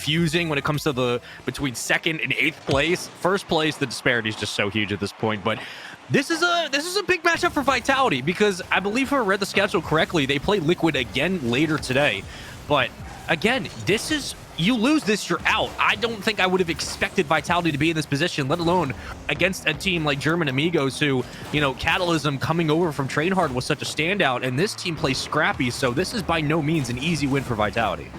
confusing when it comes to the between 2nd and 8th place. 1st place, the disparity is just so huge at this point. But this is a big matchup for Vitality, because I believe if I read the schedule correctly, they play Liquid again later today. But again, this is, you lose this, you're out. I don't think I would have expected Vitality to be in this position, let alone against a team like German Amigos, who, you know, Catalysm coming over from Trainhard was such a standout, and this team plays scrappy, so this is by no means an easy win for Vitality.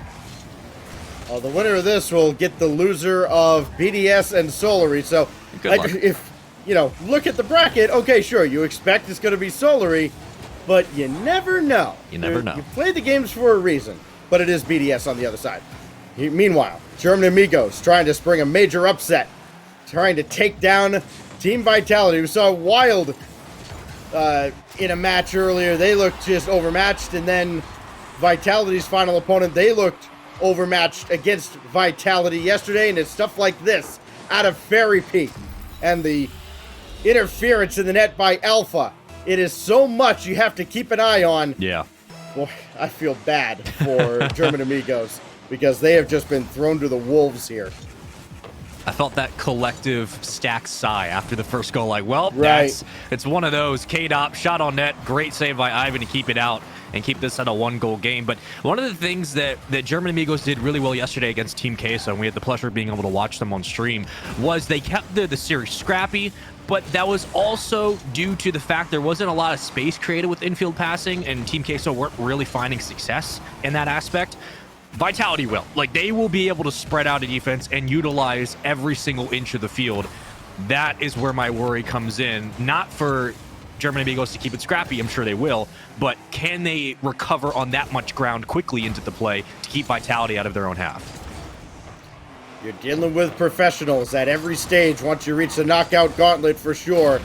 Well, the winner of this will get the loser of BDS and Solary. So if, you know, look at the bracket, okay, sure, you expect it's going to be Solary, but you never know. You never know. You play the games for a reason, but it is BDS on the other side. Meanwhile, German Amigos trying to spring a major upset, trying to take down Team Vitality. We saw Wild in a match earlier. They looked just overmatched, and then Vitality's final opponent, they looked overmatched against Vitality yesterday, and it's stuff like this out of Fairy Peak and the interference in the net by Alpha. It is so much you have to keep an eye on. Yeah. Boy, I feel bad for German Amigos, because they have just been thrown to the wolves here. I felt that collective stack sigh after the first goal. Like, well, right. It's one of those. K-Dop, shot on net. Great save by Ivan to keep it out and keep this at a 1-goal game. But one of the things that German Amigos did really well yesterday against Team Queso, and we had the pleasure of being able to watch them on stream, was they kept the series scrappy, but that was also due to the fact there wasn't a lot of space created with infield passing, and Team Queso weren't really finding success in that aspect. Vitality will. Like, they will be able to spread out a defense and utilize every single inch of the field. That is where my worry comes in. Not for German Amigos to keep it scrappy, I'm sure they will, but can they recover on that much ground quickly into the play to keep Vitality out of their own half? You're dealing with professionals at every stage once you reach the knockout gauntlet for sure.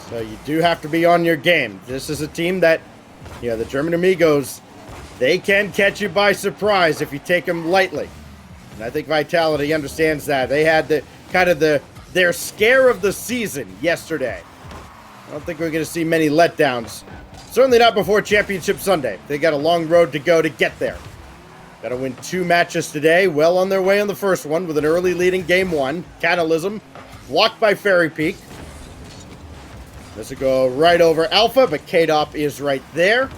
So you do have to be on your game. This is a team that, you know, the German Amigos, they can catch you by surprise if you take them lightly. And I think Vitality understands that. They had their scare of the season yesterday. I don't think we're going to see many letdowns. Certainly not before Championship Sunday. They got a long road to go to get there. Got to win 2 matches today. Well on their way on the first one with an early lead in Game 1. Catalysm blocked by Fairy Peak. This will go right over Alpha, but K-Dop is right there.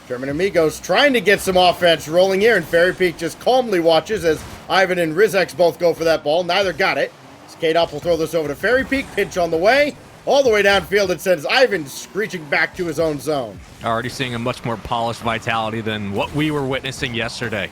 German Amigos trying to get some offense rolling here, and Fairy Peak just calmly watches as Ivan and Rizex both go for that ball. Neither got it. K-Dop will throw this over to Fairy Peak. Pinch on the way. All the way downfield, it sends Ivan screeching back to his own zone. Already seeing a much more polished Vitality than what we were witnessing yesterday,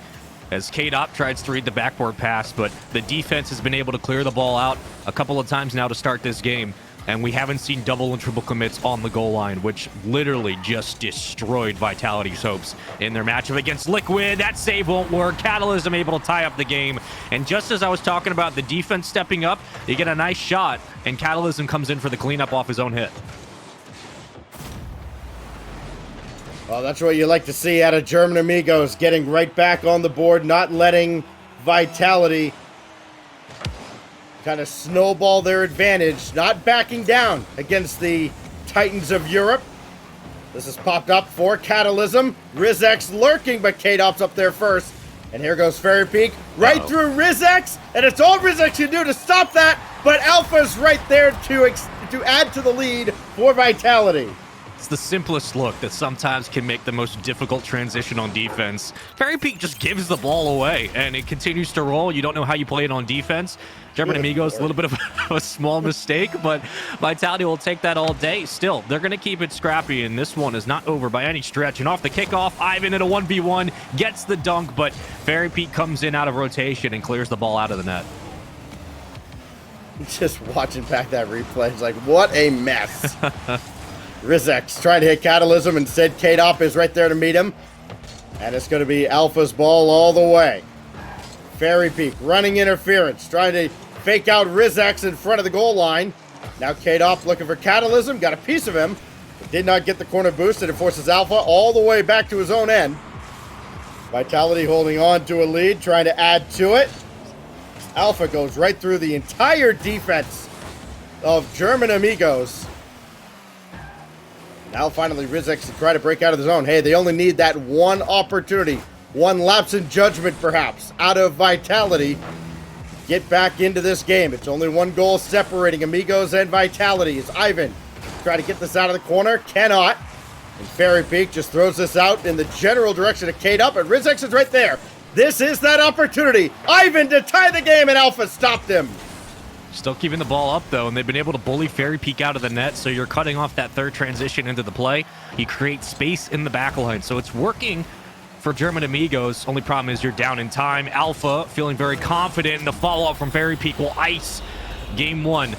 as K-Dop tries to read the backboard pass, but the defense has been able to clear the ball out a couple of times now to start this game, and we haven't seen double and triple commits on the goal line, which literally just destroyed Vitality's hopes in their matchup against Liquid. That save won't work. Catalysm able to tie up the game, and just as I was talking about the defense stepping up, you get a nice shot, and Catalysm comes in for the cleanup off his own hit. Well, that's what you like to see out of German Amigos, getting right back on the board, not letting Vitality kind of snowball their advantage, not backing down against the Titans of Europe. This has popped up for Catalysm. Rizex lurking, but K-Dop's up there first. And here goes Fairy Peak right through Rizex, and it's all Rizex can do to stop that, but Alpha's right there to add to the lead for Vitality. It's the simplest look that sometimes can make the most difficult transition on defense. Fairy Peak just gives the ball away, and it continues to roll. You don't know how you play it on defense. German Amigos, a little bit of a small mistake, but Vitality will take that all day. Still, they're going to keep it scrappy, and this one is not over by any stretch. And off the kickoff, Ivan in a 1v1 gets the dunk, but Fairy Peak comes in out of rotation and clears the ball out of the net. Just watching back that replay, it's like, what a mess. Rizex trying to hit Catalysm, instead K-Dop is right there to meet him. And it's going to be Alpha's ball all the way. Fairy Peak running interference, trying to fake out Rizex in front of the goal line. Now K-Dop looking for Catalysm, got a piece of him, but did not get the corner boost, and it forces Alpha all the way back to his own end. Vitality holding on to a lead, trying to add to it. Alpha goes right through the entire defense of German Amigos. Now finally Rizex to try to break out of the zone. Hey, they only need that one opportunity. one lapse in judgment, perhaps, out of Vitality. Get back into this game. It's only one goal separating Amigos and Vitality. As Ivan try to get this out of the corner, cannot. And Fairy Peak just throws this out in the general direction of Kate Up, and Rizex is right there. This is that opportunity. Ivan to tie the game, and Alpha stopped him. Still keeping the ball up, though, and they've been able to bully Fairy Peak out of the net, so you're cutting off that third transition into the play. You create space in the back line, so it's working for German Amigos. Only problem is you're down in time. Alpha feeling very confident, and the follow-up from Fairy Peak will ice game one.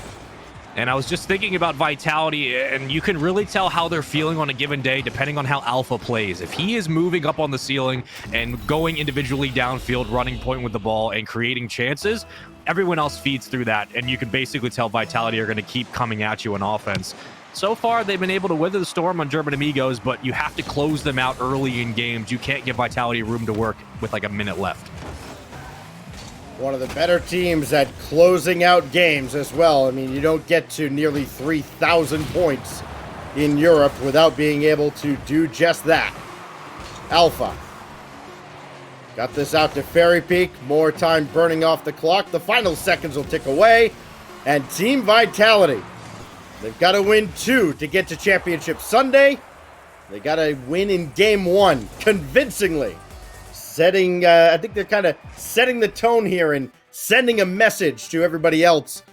And I was just thinking about Vitality, and you can really tell how they're feeling on a given day depending on how Alpha plays. If he is moving up on the ceiling and going individually downfield, running point with the ball, and creating chances, everyone else feeds through that, and you can basically tell Vitality are going to keep coming at you on offense. So far, they've been able to weather the storm on German Amigos, but you have to close them out early in games. You can't give Vitality room to work with like a minute left. One of the better teams at closing out games as well. I mean, you don't get to nearly 3,000 points in Europe without being able to do just that. Alpha got this out to Fairy Peak. More time burning off the clock. The final seconds will tick away. And Team Vitality, they've got to win 2 to get to Championship Sunday. They got to win in Game 1 convincingly. I think they're kind of setting the tone here and sending a message to everybody else,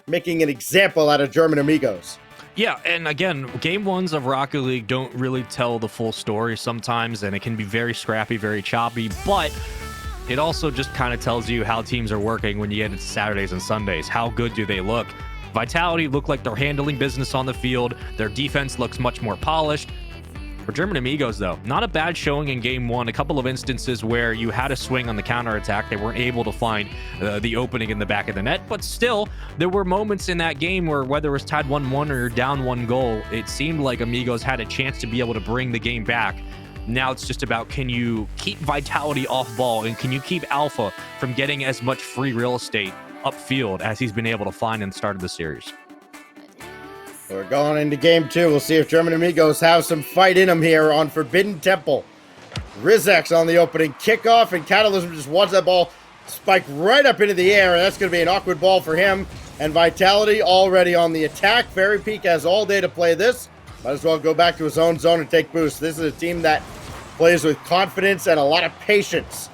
making an example out of German Amigos. Yeah, and again, game ones of Rocket League don't really tell the full story sometimes, and it can be very scrappy, very choppy, but it also just kind of tells you how teams are working when you get into Saturdays and Sundays. How good do they look? Vitality look like they're handling business on the field. Their defense looks much more polished. For German Amigos, though, not a bad showing in game one. A couple of instances where you had a swing on the counterattack. They weren't able to find the opening in the back of the net, but still, there were moments in that game where whether it was tied 1-1 or down 1 goal, it seemed like Amigos had a chance to be able to bring the game back. Now it's just about, can you keep Vitality off ball, and can you keep Alpha from getting as much free real estate upfield as he's been able to find in the start of the series? We're going into game 2. We'll see if German Amigos have some fight in them here on Forbidden Temple. Rizex on the opening kickoff, and Catalysm just wants that ball spiked right up into the air, and that's going to be an awkward ball for him. And Vitality already on the attack. Fairy Peak has all day to play this. Might as well go back to his own zone and take boost. This is a team that plays with confidence and a lot of patience.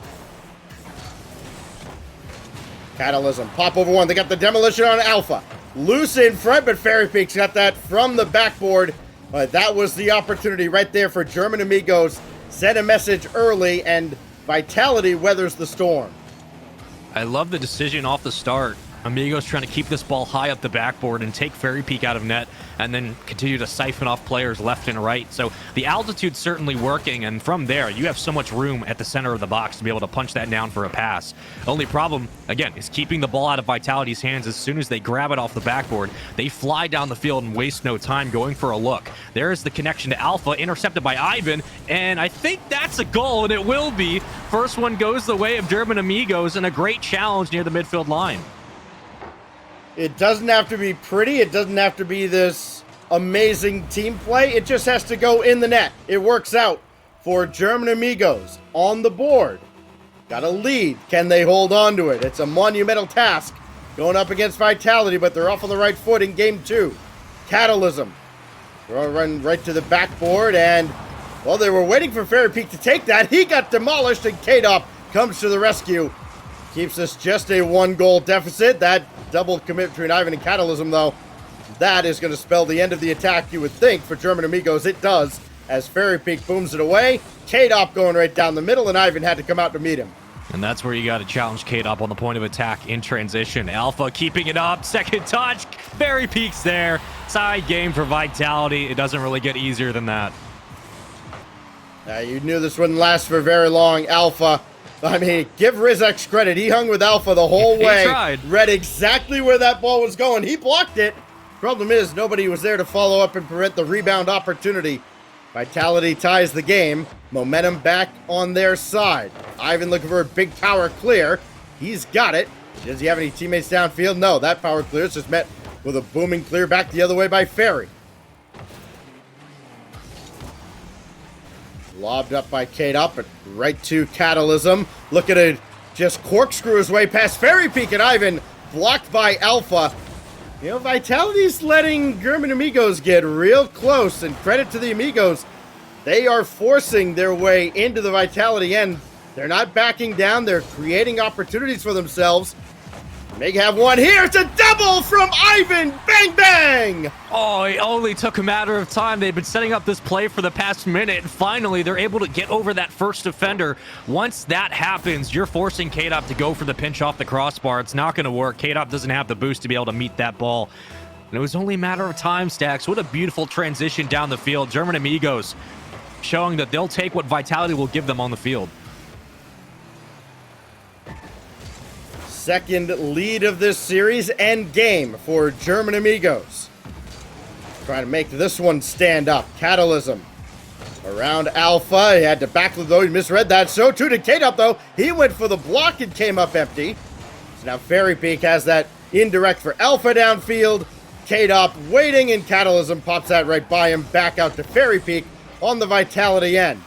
Catalysm, pop over one. They got the demolition on Alpha. Loose in front, but Fairy Peak's got that from the backboard. But that was the opportunity right there for German Amigos. Sent a message early, and Vitality weathers the storm. I love the decision off the start. Amigos trying to keep this ball high up the backboard and take Fairy Peak out of net, and then continue to siphon off players left and right. So the altitude's certainly working, and from there, you have so much room at the center of the box to be able to punch that down for a pass. Only problem, again, is keeping the ball out of Vitality's hands. As soon as they grab it off the backboard, they fly down the field and waste no time going for a look. There's the connection to Alpha, intercepted by Ivan, and I think that's a goal, and it will be. First one goes the way of German Amigos, and a great challenge near the midfield line. It doesn't have to be pretty. It doesn't have to be this amazing team play. It just has to go in the net. It works out for German Amigos on the board. Got a lead. Can they hold on to it? It's a monumental task going up against Vitality, but they're off on the right foot in game 2. Catalysm. They're run right to the backboard, and, well, they were waiting for Fairy Peak to take that. He got demolished, and K-Dop comes to the rescue. Keeps us just a 1-goal deficit. That double commit between Ivan and Catalysm, though, that is going to spell the end of the attack, you would think, for German Amigos. It does, as Fairy Peak booms it away. K-Dop going right down the middle, and Ivan had to come out to meet him. And that's where you got to challenge K-Dop on the point of attack in transition. Alpha keeping it up. Second touch. Fairy Peak's there. Side game for Vitality. It doesn't really get easier than that. You knew this wouldn't last for very long. Alpha, I mean, give Rizex credit. He hung with Alpha the whole way. He tried. Read exactly where that ball was going. He blocked it. Problem is, nobody was there to follow up and prevent the rebound opportunity. Vitality ties the game. Momentum back on their side. Ivan looking for a big power clear. He's got it. Does he have any teammates downfield? No, that power clear is just met with a booming clear back the other way by Fairy. Lobbed up by Kate up, but right to Catalysm. Look at it, just corkscrew his way past Fairy Peak and Ivan, blocked by Alpha. You know, Vitality's letting German Amigos get real close, and credit to the Amigos. They are forcing their way into the Vitality end. They're not backing down. They're creating opportunities for themselves. They have one here. It's a double from Ivan. Bang, bang. Oh, it only took a matter of time. They've been setting up this play for the past minute, and finally they're able to get over that first defender. Once that happens, you're forcing K-Dop to go for the pinch off the crossbar. It's not going to work. K-Dop doesn't have the boost to be able to meet that ball. And it was only a matter of time, Stacks. What a beautiful transition down the field. German Amigos showing that they'll take what Vitality will give them on the field. Second lead of this series and game for German Amigos. Trying to make this one stand up. Catalysm around Alpha. He had to back though. He misread that. So too did K-Dop though. He went for the block and came up empty. So now Fairy Peak has that indirect for Alpha downfield. K-Dop waiting, and Catalysm pops that right by him. Back out to Fairy Peak on the Vitality end.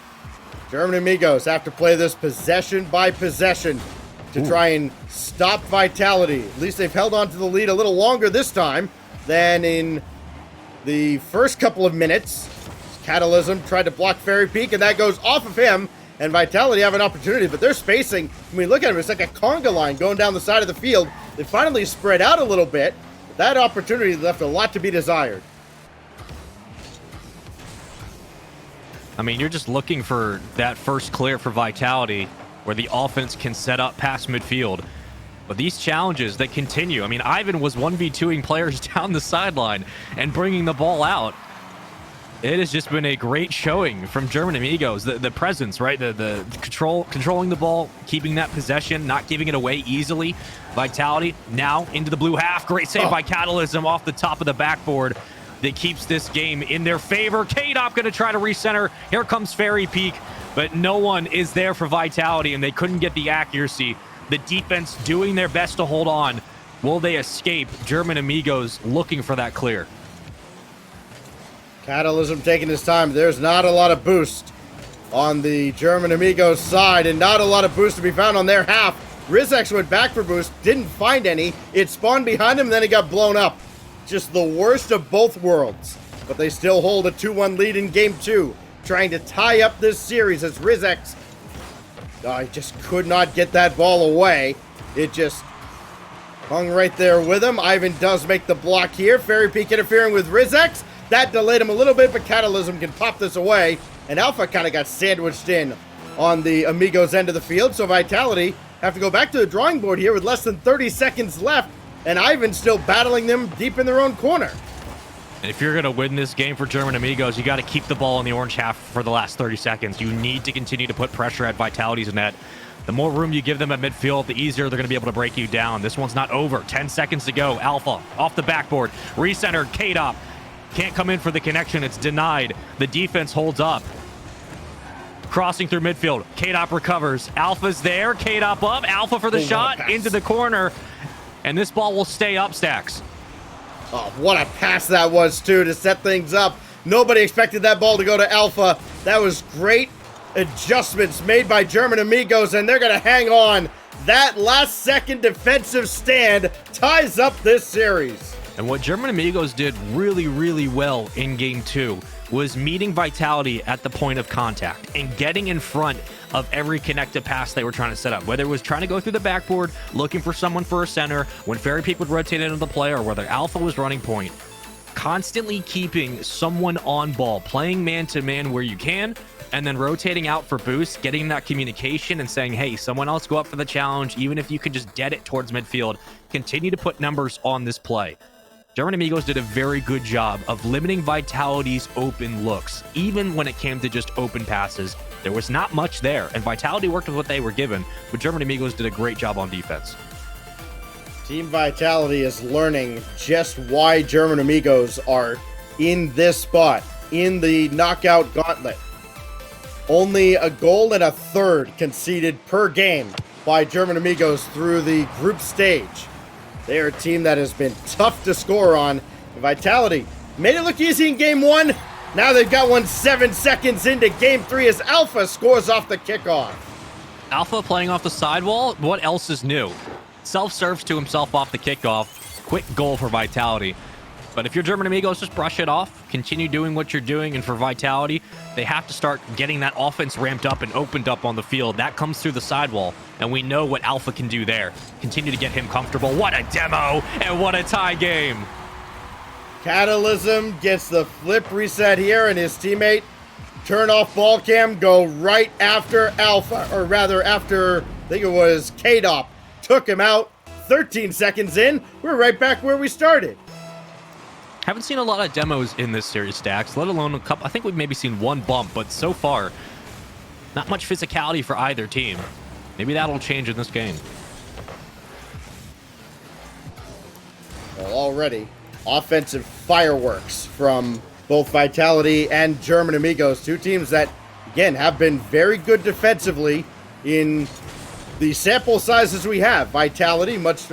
German Amigos have to play this possession by possession to try and stop Vitality. At least they've held on to the lead a little longer this time than in the first couple of minutes. Catalysm tried to block Fairy Peak, and that goes off of him, and Vitality have an opportunity, but they're spacing. I mean, look at them. It's like a conga line going down the side of the field. They finally spread out a little bit, but that opportunity left a lot to be desired. I mean, you're just looking for that first clear for Vitality where the offense can set up past midfield. But these challenges that continue, I mean, Ivan was 1v2ing players down the sideline and bringing the ball out. It has just been a great showing from German Amigos. The presence, right? The controlling the ball, keeping that possession, not giving it away easily. Vitality now into the blue half. Great save by Catalysm off the top of the backboard that keeps this game in their favor. K-Dop going to try to recenter. Here comes Fairy Peak, but no one is there for Vitality, and they couldn't get the accuracy. The defense doing their best to hold on. Will they escape? German Amigos looking for that clear. Catalysm taking his time. There's not a lot of boost on the German Amigos side, and not a lot of boost to be found on their half. Rizex went back for boost, didn't find any. It spawned behind him, then it got blown up. Just the worst of both worlds. But they still hold a 2-1 lead in Game 2, trying to tie up this series as Rizex he just could not get that ball away. It just hung right there with him. Ivan does make the block here. Fairy Peak interfering with Rizex. That delayed him a little bit, but Catalysm can pop this away. And Alpha kind of got sandwiched in on the Amigos end of the field. So Vitality have to go back to the drawing board here with less than 30 seconds left. And Ivan's still battling them deep in their own corner. And if you're going to win this game for German Amigos, you got to keep the ball in the orange half for the last 30 seconds. You need to continue to put pressure at Vitality's net. The more room you give them at midfield, the easier they're going to be able to break you down. This one's not over. 10 seconds to go. Alpha off the backboard. Recentered. K-Dop can't come in for the connection. It's denied. The defense holds up. Crossing through midfield. K-Dop recovers. Alpha's there. K-Dop up. Alpha for the shot into the corner. And this ball will stay up, Stacks. Oh, what a pass that was, too, to set things up. Nobody expected that ball to go to Alpha. That was great adjustments made by German Amigos, and they're going to hang on. That last-second defensive stand ties up this series. And what German Amigos did really, really well in Game 2 was meeting Vitality at the point of contact and getting in front of every connected pass they were trying to set up. Whether it was trying to go through the backboard, looking for someone for a center, when Fairy Peak would rotate into the play, or whether Alpha was running point. Constantly keeping someone on ball, playing man-to-man where you can, and then rotating out for boost, getting that communication and saying, hey, someone else go up for the challenge, even if you could just dead it towards midfield. Continue to put numbers on this play. German Amigos did a very good job of limiting Vitality's open looks, even when it came to just open passes. There was not much there, and Vitality worked with what they were given, but German Amigos did a great job on defense. Team Vitality is learning just why German Amigos are in this spot, in the knockout gauntlet. Only a goal and a third conceded per game by German Amigos through the group stage. They are a team that has been tough to score on. Vitality made it look easy in Game 1. Now they've got one 7 seconds into game 3 as Alpha scores off the kickoff. Alpha playing off the sidewall. What else is new? Self-serves to himself off the kickoff. Quick goal for Vitality. But if you're German Amigos, just brush it off. Continue doing what you're doing. And for Vitality, they have to start getting that offense ramped up and opened up on the field. That comes through the sidewall. And we know what Alpha can do there. Continue to get him comfortable. What a demo and what a tie game. Catalysm gets the flip reset here, and his teammate turn off ball cam, go right after Alpha, or rather after, I think it was K-Dop, took him out. 13 seconds in, we're right back where we started. Haven't seen a lot of demos in this series, Stacks, let alone a couple. I think we've maybe seen one bump, but so far, not much physicality for either team. Maybe that'll change in this game. Well, already, offensive fireworks from both Vitality and German Amigos, two teams that, again, have been very good defensively in the sample sizes we have. Vitality, much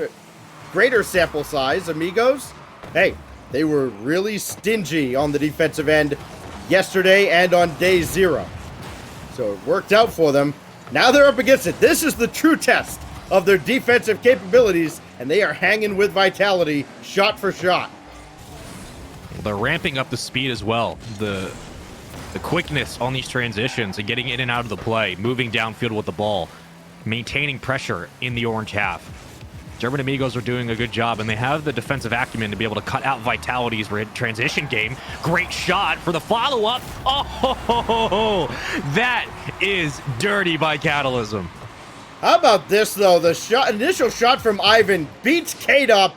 greater sample size. Amigos, hey, they were really stingy on the defensive end yesterday and on day 0. So it worked out for them. Now they're up against it. This is the true test of their defensive capabilities, and they are hanging with Vitality shot for shot. They're ramping up the speed as well. The quickness on these transitions and getting in and out of the play, moving downfield with the ball, maintaining pressure in the orange half. German Amigos are doing a good job, and they have the defensive acumen to be able to cut out Vitality's transition game. Great shot for the follow-up. Oh, that is dirty by Catalysm. How about this, though? The initial shot from Ivan beats K-Dop,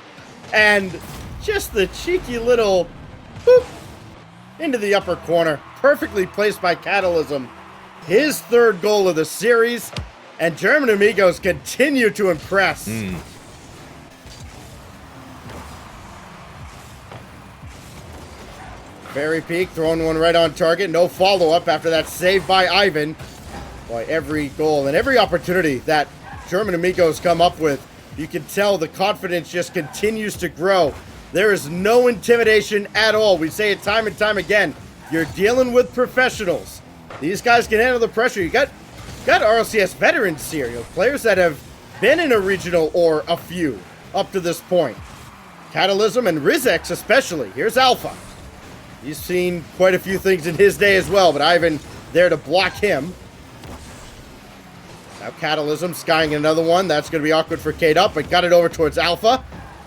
and just the cheeky little boop into the upper corner. Perfectly placed by Catalysm. His 3rd goal of the series, and German Amigos continue to impress. Fairy Peak throwing one right on target. No follow-up after that save by Ivan. Boy, every goal and every opportunity that German Amigos come up with, you can tell the confidence just continues to grow. There is no intimidation at all. We say it time and time again. You're dealing with professionals. These guys can handle the pressure. You got RLCS veterans here, players that have been in a regional or a few up to this point. Catalysm and Rizex especially. Here's Alpha. He's seen quite a few things in his day as well, but Ivan there to block him. Now Catalysm skying another one. That's going to be awkward for K-Dop, but got it over towards Alpha.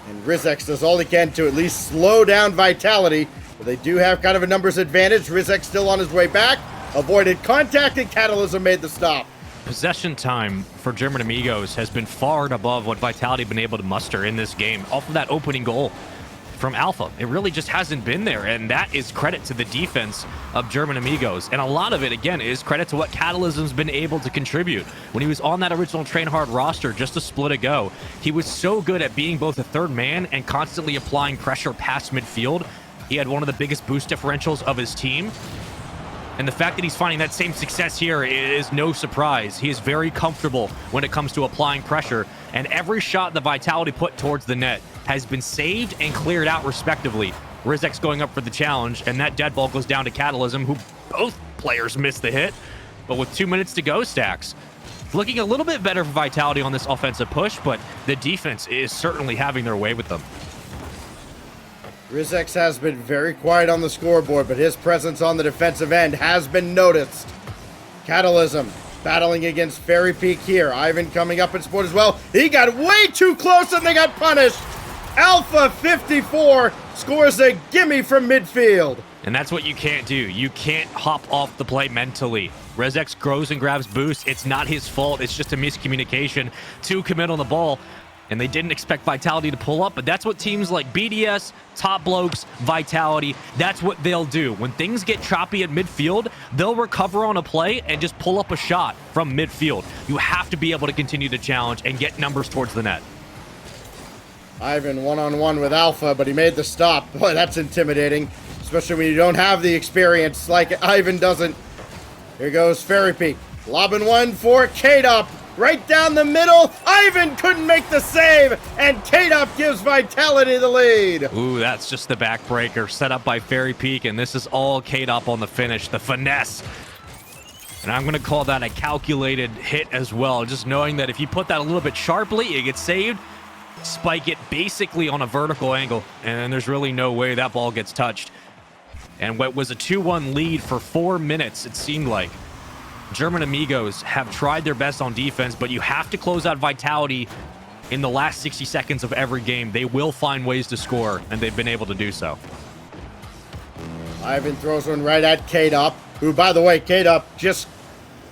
And Rizex does all he can to at least slow down Vitality. But they do have kind of a numbers advantage. Rizex still on his way back. Avoided contact, and Catalysm made the stop. Possession time for German Amigos has been far and above what Vitality have been able to muster in this game off of that opening goal from Alpha. It really just hasn't been there, and that is credit to the defense of German Amigos. And a lot of it, again, is credit to what Catalysm's been able to contribute. When he was on that original Train Hard roster just a split ago, he was so good at being both a third man and constantly applying pressure past midfield. He had one of the biggest boost differentials of his team. And the fact that he's finding that same success here is no surprise. He is very comfortable when it comes to applying pressure. And every shot that Vitality put towards the net has been saved and cleared out respectively. Rizex going up for the challenge, and that dead ball goes down to Catalysm, who both players missed the hit. But with 2 minutes to go, Stacks, looking a little bit better for Vitality on this offensive push, but the defense is certainly having their way with them. Rizex has been very quiet on the scoreboard, but his presence on the defensive end has been noticed. Catalysm battling against Fairy Peak here. Ivan coming up in support as well. He got way too close and they got punished. Alpha 54 scores a gimme from midfield. And that's what you can't do. You can't hop off the play mentally. Rizex grows and grabs boost. It's not his fault. It's just a miscommunication to commit on the ball. And they didn't expect Vitality to pull up, but that's what teams like BDS, Top Blokes, Vitality, that's what they'll do. When things get choppy at midfield, they'll recover on a play and just pull up a shot from midfield. You have to be able to continue to challenge and get numbers towards the net. Ivan one-on-one with Alpha, but he made the stop. Boy, that's intimidating, especially when you don't have the experience like Ivan doesn't. Here goes Fairy Peak. Lobbing one for K-Dop. right down the middle. Ivan couldn't make the save, and K-Dop gives Vitality the lead. Ooh, that's just the backbreaker set up by Fairy Peak, and this is all K-Dop on the finish, the finesse. And I'm going to call that a calculated hit as well, just knowing that if you put that a little bit sharply, it gets saved, spike it basically on a vertical angle, and there's really no way that ball gets touched. And what was a 2-1 lead for 4 minutes, it seemed like. German Amigos have tried their best on defense, but you have to close out Vitality in the last 60 seconds of every game. They will find ways to score, and they've been able to do so. Ivan throws one right at K-Dop, who, by the way, K-Dop just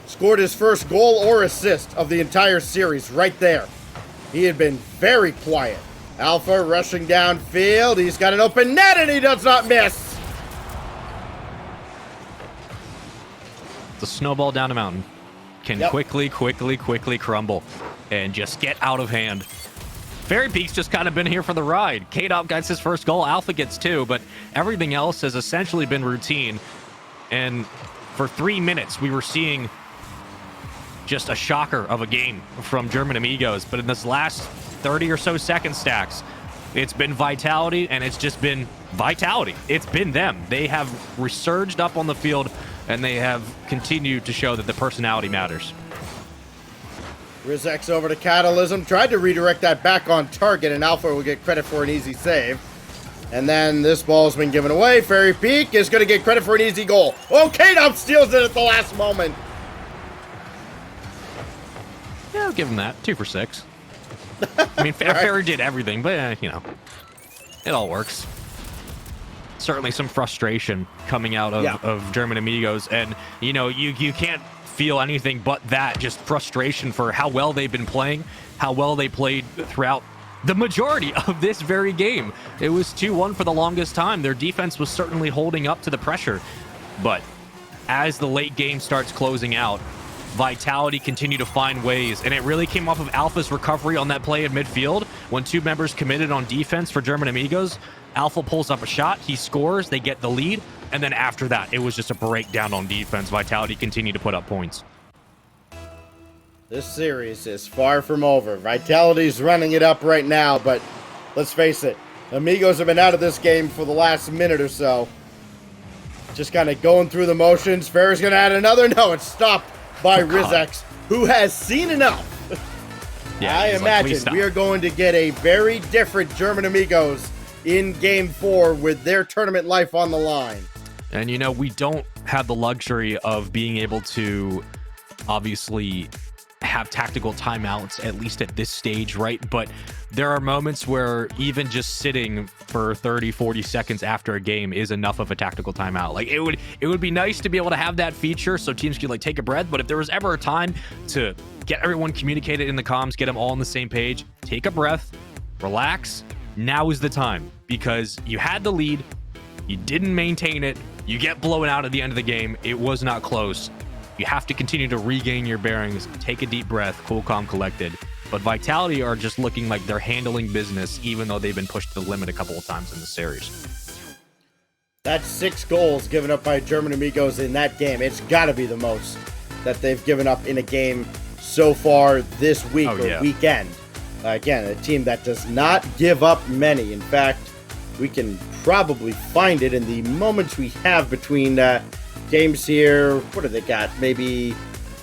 scored his first goal or assist of the entire series right there. He had been very quiet. Alpha rushing downfield. He's got an open net, and he does not miss. The snowball down a mountain can quickly crumble and just get out of hand. Fairy Peak's just kind of been here for the ride. K-Dop gets his first goal, Alpha gets 2, but everything else has essentially been routine. And for 3 minutes, we were seeing just a shocker of a game from German Amigos. But in this last 30 or so second stacks, it's been Vitality, and it's just been Vitality. It's been them. They have resurged up on the field, and they have continued to show that the personality matters. Rizek's over to Catalysm, tried to redirect that back on target, and Alpha will get credit for an easy save. And then this ball's been given away. Fairy Peak is going to get credit for an easy goal. Oh, K-Dop steals it at the last moment. Yeah, I'll give him that. 2 for 6. I mean, Fairy did everything, but, you know, it all works. Certainly some frustration coming out of German Amigos, and you know, you can't feel anything but that, just frustration for how well they've been playing, how well they played throughout the majority of this very game. It was 2-1 for the longest time. Their defense was certainly holding up to the pressure, but as the late game starts closing out, Vitality continue to find ways, and it really came off of Alpha's recovery on that play in midfield when 2 members committed on defense for German Amigos. Alpha pulls up a shot, he scores, they get the lead, and then after that, it was just a breakdown on defense. Vitality continued to put up points. This series is far from over. Vitality's running it up right now, but let's face it, Amigos have been out of this game for the last minute or so. Just kind of going through the motions. Fair's going to add another. No, it's stopped by Rizek, who has seen enough. Yeah, I imagine we are going to get a very different German Amigos in Game 4 with their tournament life on the line. And, you know, we don't have the luxury of being able to obviously have tactical timeouts, at least at this stage, right? But there are moments where even just sitting for 30, 40 seconds after a game is enough of a tactical timeout. Like, it would be nice to be able to have that feature so teams could, like, take a breath. But if there was ever a time to get everyone communicated in the comms, get them all on the same page, take a breath, relax, now is the time, because you had the lead, you didn't maintain it, you get blown out at the end of the game, it was not close. You have to continue to regain your bearings, take a deep breath, cool, calm, collected. But Vitality are just looking like they're handling business, even though they've been pushed to the limit a couple of times in the series. That's 6 goals given up by German Amigos in that game. It's got to be the most that they've given up in a game so far this week weekend. Again, a team that does not give up many. In fact, we can probably find it in the moments we have between games here. What do they got? Maybe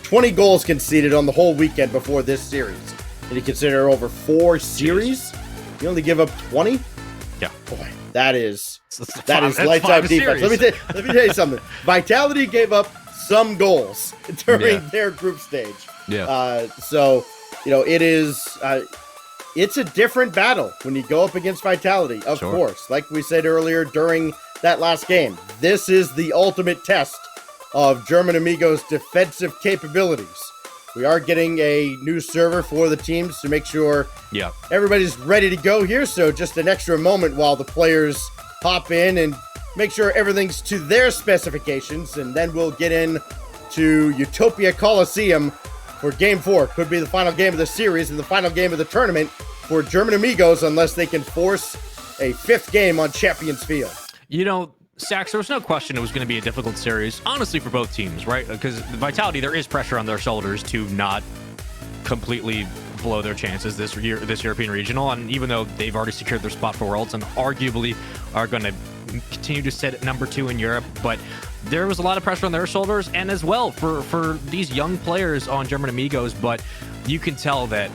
20 goals conceded on the whole weekend before this series. And you consider over 4 series, you only give up 20? Yeah. Boy, that is lights out defense. Let me tell you something. Vitality gave up some goals during their group stage. Yeah. So, you know, it is... it's a different battle when you go up against Vitality, of course. Like we said earlier during that last game, this is the ultimate test of German Amigos' defensive capabilities. We are getting a new server for the teams to make sure everybody's ready to go here. So just an extra moment while the players hop in and make sure everything's to their specifications. And then we'll get in to Utopia Coliseum for Game 4. Could be the final game of the series and the final game of the tournament for German Amigos, unless they can force a 5th game on Champions Field. You know, Sax, there was no question it was going to be a difficult series, honestly, for both teams, right? Because Vitality, there is pressure on their shoulders to not completely blow their chances this European regional. And even though they've already secured their spot for Worlds and arguably are going to continue to sit at number 2 in Europe, but there was a lot of pressure on their shoulders, and as well for these young players on German Amigos. But you can tell that,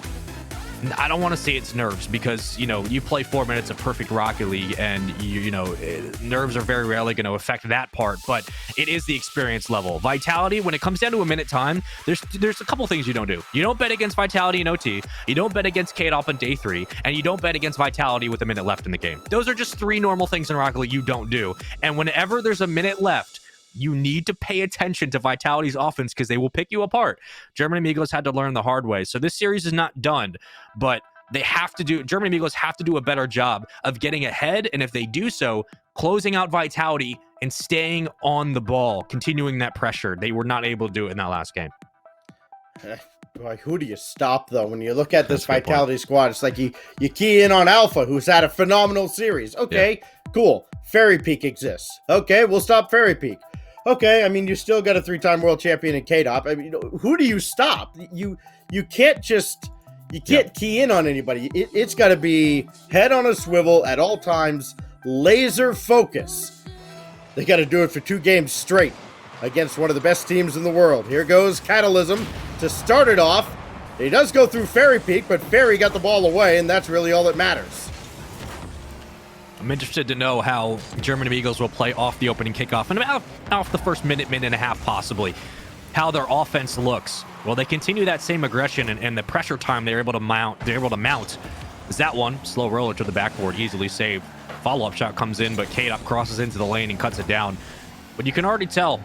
I don't want to say it's nerves, because, you know, you play 4 minutes of perfect Rocket League, and you know, nerves are very rarely going to affect that part, but it is the experience level. Vitality, when it comes down to a minute time, there's a couple things you don't do. You don't bet against Vitality in OT, you don't bet against K-Dop on day 3, and you don't bet against Vitality with a minute left in the game. Those are just 3 normal things in Rocket League you don't do. And whenever there's a minute left, you need to pay attention to Vitality's offense, because they will pick you apart. German Amigos had to learn the hard way. So this series is not done, but German Amigos have to do a better job of getting ahead. And if they do so, closing out Vitality and staying on the ball, continuing that pressure. They were not able to do it in that last game. Boy, who do you stop, though? When you look at this Vitality squad, it's like you key in on Alpha, who's had a phenomenal series. Okay, cool. Fairy Peak exists. Okay, we'll stop Fairy Peak. Okay, I mean, you still got a 3-time world champion in K-Dop. I mean, who do you stop? You can't key in on anybody. It's got to be head on a swivel at all times, laser focus. They got to do it for 2 games straight against one of the best teams in the world. Here goes Catalysm to start it off. He does go through Fairy Peak, but Fairy got the ball away, and that's really all that matters. I'm interested to know how German Amigos will play off the opening kickoff and about off the first minute and a half, possibly. How their offense looks. Will they continue that same aggression and the pressure time they're able to mount? Is that one slow roller to the backboard, easily saved. Follow-up shot comes in, but K-Dop crosses into the lane and cuts it down. But you can already tell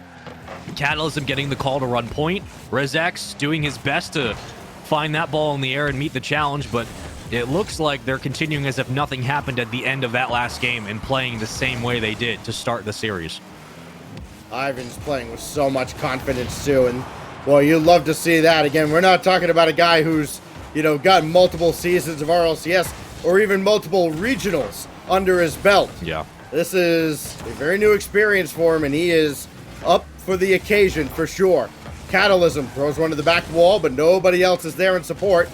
Catalysm getting the call to run point. Rizex doing his best to find that ball in the air and meet the challenge, but it looks like they're continuing as if nothing happened at the end of that last game and playing the same way they did to start the series. Ivan's playing with so much confidence, too, and, well, you'd love to see that. Again, we're not talking about a guy who's, you know, got multiple seasons of RLCS or even multiple regionals under his belt. Yeah. This is a very new experience for him, and he is up for the occasion for sure. Catalysm throws one to the back wall, but nobody else is there in support.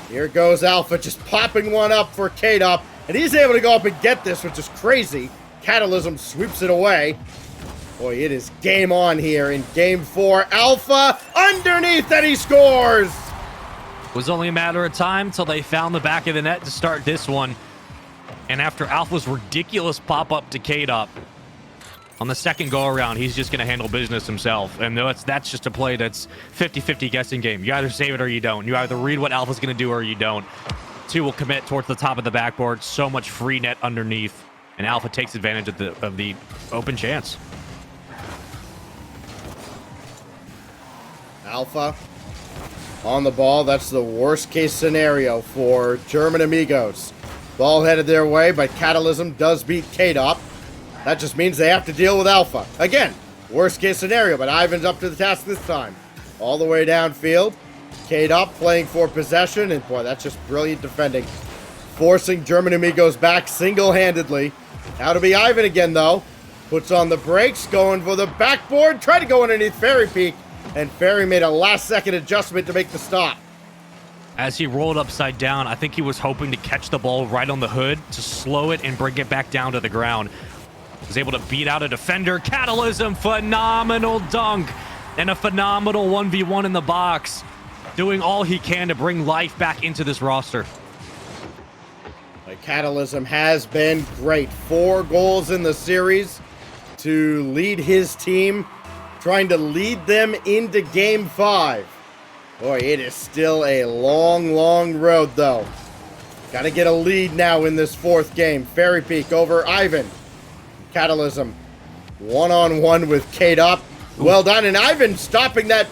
Here goes Alpha, just popping one up for K-Dop, and he's able to go up and get this, which is crazy. Catalysm sweeps it away. Boy, it is game on here in Game 4. Alpha underneath, and he scores! It was only a matter of time till they found the back of the net to start this one. And after Alpha's ridiculous pop-up to K-Dop, on the second go-around, he's just going to handle business himself. And that's just a play that's 50-50 guessing game. You either save it or you don't. You either read what Alpha's going to do or you don't. 2 will commit towards the top of the backboard. So much free net underneath. And Alpha takes advantage of the open chance. Alpha on the ball. That's the worst case scenario for German Amigos. Ball headed their way, but Catalysm does beat K-Dop. That just means they have to deal with Alpha. Again, worst case scenario, but Ivan's up to the task this time. All the way downfield. K-Dop playing for possession, and boy, that's just brilliant defending. Forcing German Amigos back single-handedly. Now to be Ivan again, though. Puts on the brakes, going for the backboard. Tried to go underneath Fairy Peak, and Fairy made a last-second adjustment to make the stop. As he rolled upside down, I think he was hoping to catch the ball right on the hood to slow it and bring it back down to the ground. Was able to beat out a defender. Catalysm, phenomenal dunk and a phenomenal 1v1 in the box. Doing all he can to bring life back into this roster. Catalysm has been great. 4 goals in the series to lead his team, trying to lead them into Game 5. Boy, it is still a long, long road, though. Got to get a lead now in this 4th game. Fairy Peak over Ivan. Catalysm one-on-one with K-Dop. Well done, and Ivan stopping that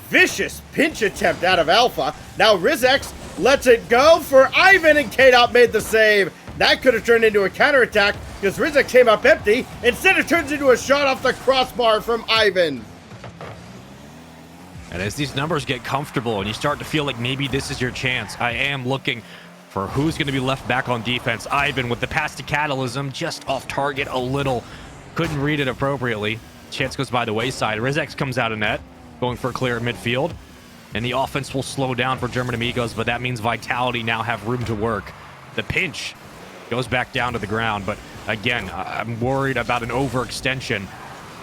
vicious pinch attempt out of Alpha. Now Rizex lets it go for Ivan, and K-Dop made the save. That could have turned into a counterattack because Rizex came up empty. Instead, it turns into a shot off the crossbar from Ivan. And as these numbers get comfortable and you start to feel like maybe this is your chance, I am looking for who's going to be left back on defense. Ivan with the pass to Catalysm, just off target a little. Couldn't read it appropriately. Chance goes by the wayside. Rizex comes out of net, going for a clear at midfield. and the offense will slow down for German Amigos, but that means Vitality now have room to work. The pinch goes back down to the ground, but again, I'm worried about an overextension.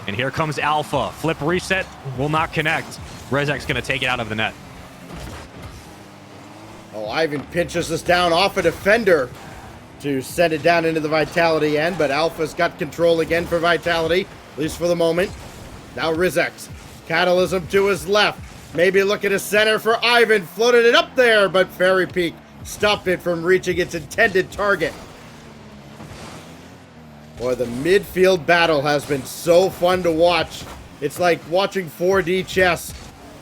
And here comes Alpha. Flip reset will not connect. Rezek's going to take it out of the net. Oh, Ivan pinches this down off a defender to send it down into the Vitality end, but Alpha's got control again for Vitality, at least for the moment. Now Rizek's Catalysm to his left. Maybe look at his center for Ivan. Floated it up there, but Fairy Peak stopped it from reaching its intended target. Boy, the midfield battle has been so fun to watch. It's like watching 4D chess.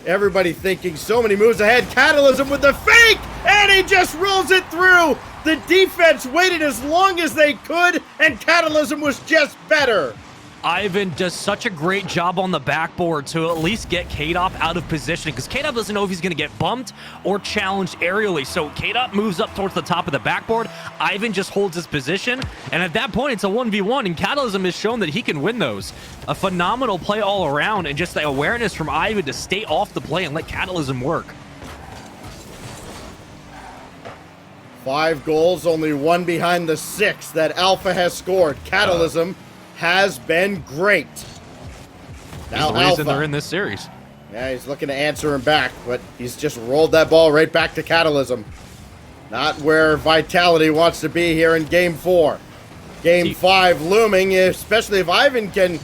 Everybody thinking so many moves ahead. Catalysm with the fake, and he just rolls it through. The defense waited as long as they could, and Catalysm was just better. Ivan does such a great job on the backboard to at least get K-Dop out of position, because K-Dop doesn't know if he's going to get bumped or challenged aerially. So K-Dop moves up towards the top of the backboard. Ivan just holds his position, and at that point, it's a 1v1, and Catalysm has shown that he can win those. A phenomenal play all around, and just the awareness from Ivan to stay off the play and let Catalysm work. 5 goals, only 1 behind the 6 that Alpha has scored. Catalysm has been great. Now the reason they're in this series. Yeah, he's looking to answer him back, but he's just rolled that ball right back to Catalysm. Not where Vitality wants to be here in Game 4. Game 5 looming, especially if Ivan can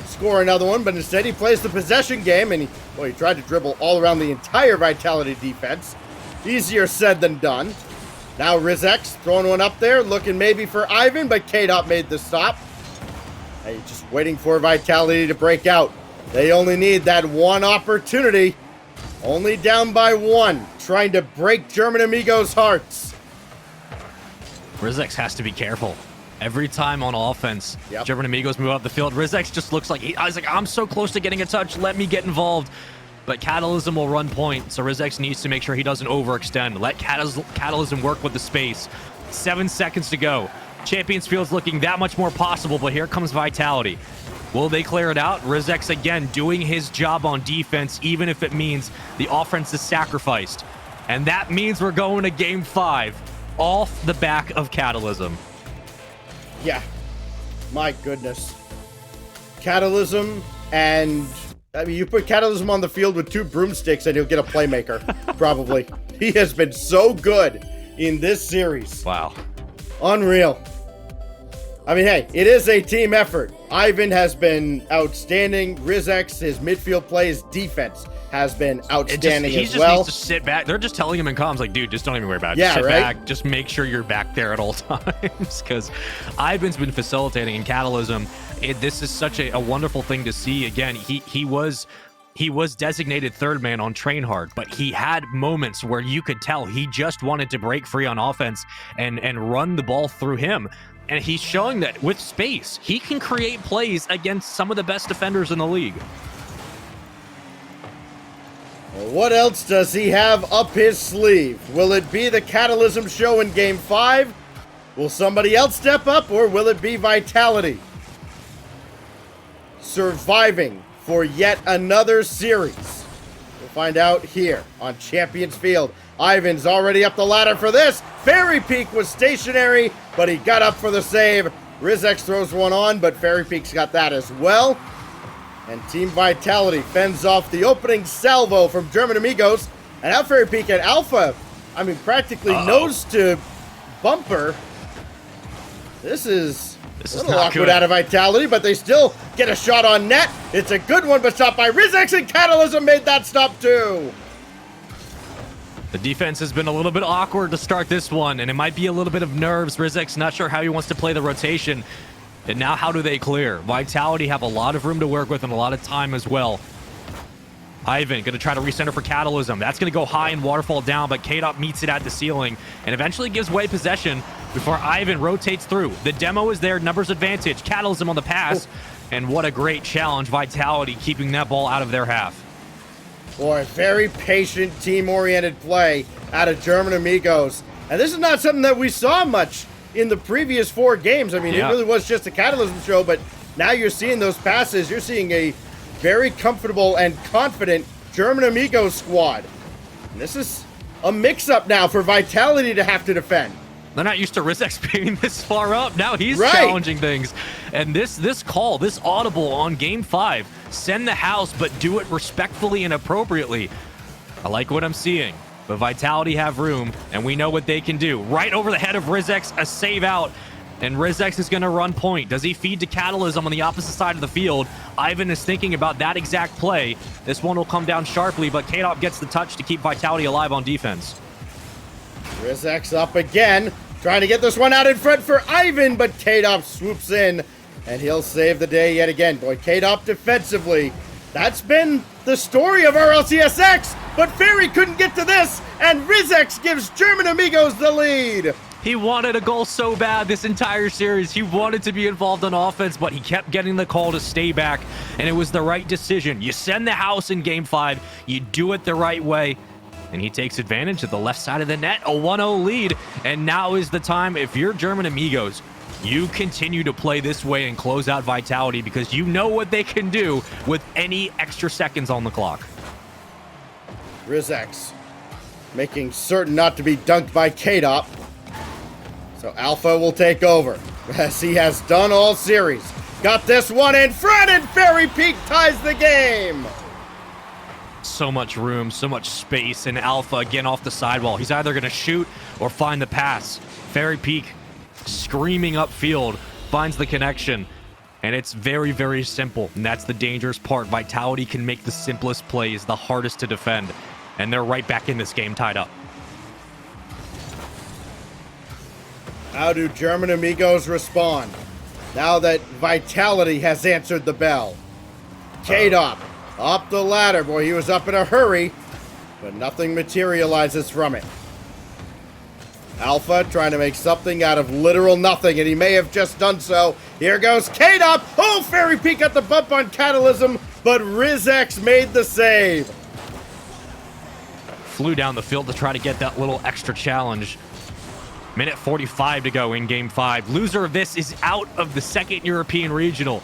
score another one, but instead he plays the possession game, and he tried to dribble all around the entire Vitality defense. Easier said than done. Now Rizek's throwing one up there, looking maybe for Ivan, but K-Dop made the stop. Hey, just waiting for Vitality to break out. They only need that one opportunity. Only down by 1, trying to break German Amigos' hearts. Rizek's has to be careful. Every time on offense, German Amigos move up the field. Rizek's just looks like, I'm so close to getting a touch. Let me get involved. But Catalysm will run point, so Rizek's needs to make sure he doesn't overextend. Let Catalysm work with the space. 7 seconds to go. Champions Field's looking that much more possible, but here comes Vitality. Will they clear it out? Rizek's again doing his job on defense, even if it means the offense is sacrificed. And that means we're going to Game 5 off the back of Catalysm. Yeah. My goodness. Catalysm, and I mean, you put Catalysm on the field with 2 broomsticks and you'll get a playmaker, probably. He has been so good in this series. Wow. Unreal. I mean, hey, it is a team effort. Ivan has been outstanding. Rizek's, his midfield play, his defense has been outstanding he as just well. needs to sit back. They're just telling him in comms, like, dude, just don't even worry about it. Yeah, just sit right? back. Just make sure you're back there at all times. Because Ivan's been facilitating in Catalysm. This is such a wonderful thing to see. Again, he was designated third man on Train Hard, but he had moments where you could tell he just wanted to break free on offense and run the ball through him. And he's showing that with space, he can create plays against some of the best defenders in the league. Well, what else does he have up his sleeve? Will it be the Catalysm show in Game 5? Will somebody else step up, or will it be Vitality surviving for yet another series? We'll find out here on Champions Field. Ivan's already up the ladder for this. Fairy Peak was stationary, but he got up for the save. Rizek throws one on, but Fairy Peak's got that as well. And Team Vitality fends off the opening salvo from German Amigos. And now Fairy Peak and Alpha, I mean, practically nose to bumper. This is a little awkward out of Vitality, but they still get a shot on net. It's a good one, but stopped by Rizek, and Catalysm made that stop too. The defense has been a little bit awkward to start this one, and it might be a little bit of nerves. Rizek's not sure how he wants to play the rotation. And now how do they clear? Vitality have a lot of room to work with and a lot of time as well. Ivan going to try to recenter for Catalysm. That's going to go high and waterfall down, but K-Dop meets it at the ceiling and eventually gives away possession before Ivan rotates through. The demo is there, numbers advantage. Catalysm on the pass, and what a great challenge. Vitality keeping that ball out of their half. Boy, very patient, team-oriented play out of German Amigos. And this is not something that we saw much in the previous 4 games. I mean, it really was just a Catalysm show, but now you're seeing those passes. You're seeing a very comfortable and confident German Amigos squad. And this is a mix-up now for Vitality to have to defend. They're not used to Rizek being this far up. Now he's Right. challenging things. And this call, this audible on game 5, send the house, but do it respectfully and appropriately. I like what I'm seeing. But Vitality have room, and we know what they can do. Right over the head of Rizek, a save out. And Rizek is going to run point. Does he feed to Catalysm on the opposite side of the field? Ivan is thinking about that exact play. This one will come down sharply, but K-Dop gets the touch to keep Vitality alive on defense. Rizek's up again, trying to get this one out in front for Ivan, but K-Dop swoops in, and he'll save the day yet again. Boy, K-Dop defensively, that's been the story of RLCSX, but Ferry couldn't get to this, and Rizek gives German Amigos the lead. He wanted a goal so bad this entire series. He wanted to be involved on offense, but he kept getting the call to stay back, and it was the right decision. You send the house in game 5, you do it the right way, and he takes advantage of the left side of the net, a 1-0 lead, and now is the time. If you're German Amigos, you continue to play this way and close out Vitality because you know what they can do with any extra seconds on the clock. Rizek making certain not to be dunked by K-Dop. So Alpha will take over, as he has done all series. Got this one in front, and Fairy Peak ties the game. So much room, so much space, and Alpha again off the sidewall. He's either going to shoot or find the pass. Fairy Peak screaming upfield, finds the connection, and it's very, very simple, and that's the dangerous part. Vitality can make the simplest plays the hardest to defend, and they're right back in this game tied up. How do German Amigos respond now that Vitality has answered the bell? K-Dop up the ladder. Boy, he was up in a hurry, but nothing materializes from it. Alpha trying to make something out of literal nothing, and he may have just done so. Here goes K-Dop. Oh, Fairy Peak got the bump on Catalysm, but Rizek made the save. Flew down the field to try to get that little extra challenge. Minute 45 to go in game 5. Loser of this is out of the second European regional.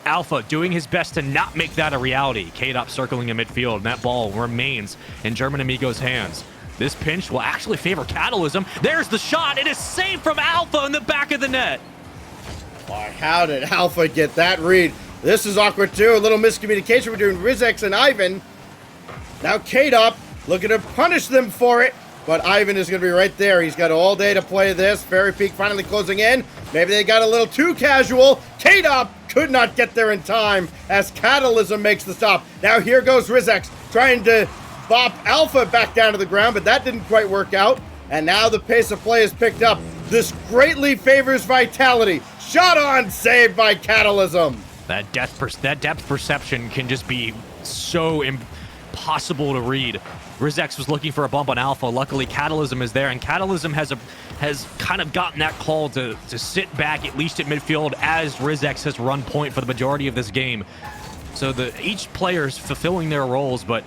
Alpha doing his best to not make that a reality. K-Dop circling in midfield, and that ball remains in German Amigos' hands. This pinch will actually favor Catalysm. There's the shot. It is saved from Alpha in the back of the net. Boy, how did Alpha get that read? This is awkward too. A little miscommunication between Rizek and Ivan. Now K-Dop looking to punish them for it. But Ivan is going to be right there. He's got all day to play this. Fairy Peak finally closing in. Maybe they got a little too casual. K-Dop could not get there in time as Catalysm makes the stop. Now here goes Rizek trying to bop Alpha back down to the ground, but that didn't quite work out. And now the pace of play is picked up. This greatly favors Vitality. Shot on, saved by Catalysm. That depth perception can just be so impossible to read. Rizek was looking for a bump on Alpha. Luckily, Catalysm is there, and Catalysm has kind of gotten that call to sit back, at least at midfield, as Rizek has run point for the majority of this game. So each player is fulfilling their roles, but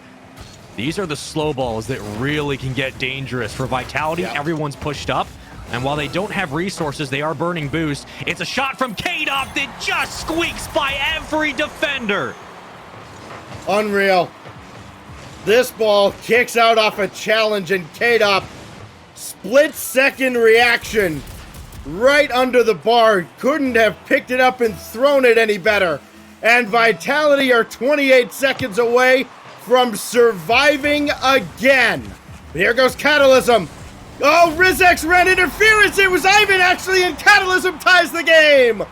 these are the slow balls that really can get dangerous. For Vitality, everyone's pushed up, and while they don't have resources, they are burning boost. It's a shot from K-Dop that just squeaks by every defender. Unreal. This ball kicks out off a challenge, and K-Dop, split-second reaction right under the bar. Couldn't have picked it up and thrown it any better. And Vitality are 28 seconds away from surviving again. Here goes Catalysm. Oh, Rizek ran interference. It was Ivan, actually, and Catalysm ties the game.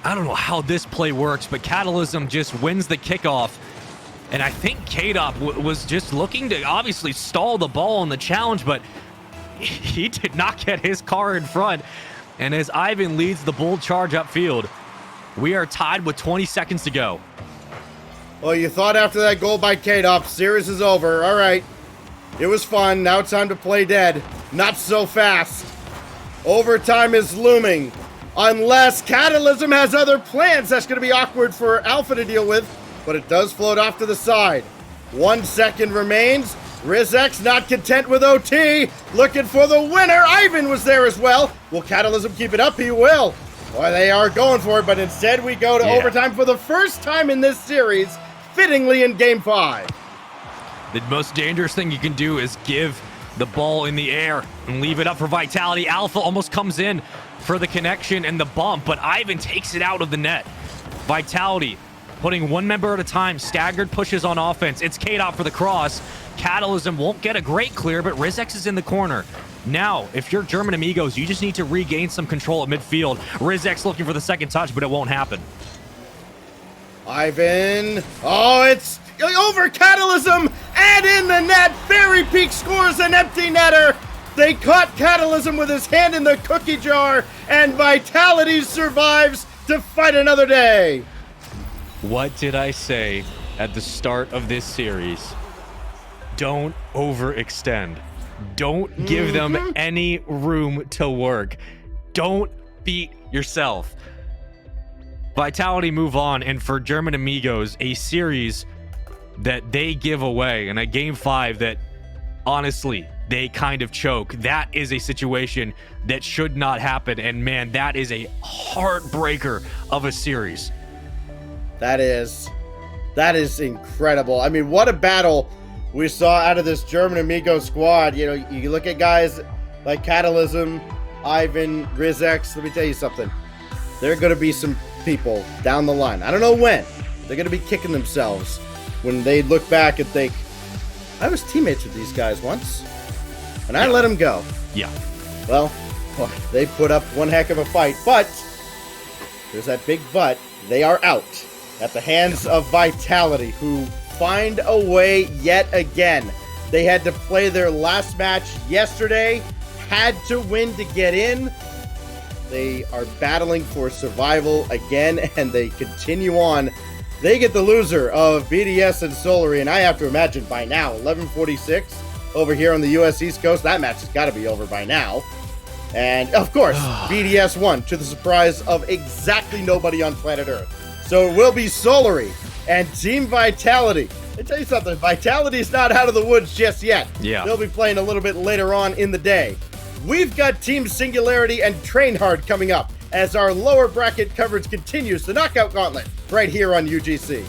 I don't know how this play works, but Catalysm just wins the kickoff. And I think K-Dop was just looking to obviously stall the ball on the challenge, but he did not get his car in front. And as Ivan leads the bold charge upfield, we are tied with 20 seconds to go. Well, you thought after that goal by K-Dop, series is over. All right. It was fun. Now it's time to play dead. Not so fast. Overtime is looming. Unless Catalysm has other plans, that's going to be awkward for Alpha to deal with. But it does float off to the side. 1 second remains. Rizek not content with OT. Looking for the winner. Ivan was there as well. Will Catalysm keep it up? He will. Boy, they are going for it, but instead we go to overtime for the first time in this series, fittingly in Game 5. The most dangerous thing you can do is give the ball in the air and leave it up for Vitality. Alpha almost comes in for the connection and the bump, but Ivan takes it out of the net. Vitality putting one member at a time, staggered pushes on offense. It's K-Dot for the cross. Catalysm won't get a great clear, but Rizex is in the corner. Now, if you're German Amigos, you just need to regain some control at midfield. Rizex looking for the second touch, but it won't happen. Ivan. Oh, it's over Catalysm and in the net. Fairy Peak scores an empty netter. They caught Catalysm with his hand in the cookie jar, and Vitality survives to fight another day. What did I say at the start of this series? Don't overextend. Don't give them any room to work. Don't beat yourself. Vitality move on, and for German Amigos, a series that they give away and a game 5 that honestly they kind of choke. That is a situation that should not happen, and man, that is a heartbreaker of a series. That is incredible. I mean, what a battle we saw out of this German Amigo squad. You know, you look at guys like Catalysm, Ivan, Rizex. Let me tell you something. There are going to be some people down the line. I don't know when. They're going to be kicking themselves when they look back and think, I was teammates with these guys once, and I let them go. Yeah. Well, they put up one heck of a fight, but there's that big but. They are out at the hands of Vitality, who find a way yet again. They had to play their last match yesterday, had to win to get in. They are battling for survival again, and they continue on. They get the loser of BDS and Solary, and I have to imagine by now, 11:46 over here on the US East Coast, that match has got to be over by now. And, of course, BDS won, to the surprise of exactly nobody on planet Earth. So it will be Solary and Team Vitality. Let me tell you something, Vitality's not out of the woods just yet. Yeah. They'll be playing a little bit later on in the day. We've got Team Singularity and Train Hard coming up as our lower bracket coverage continues the Knockout Gauntlet right here on UGC.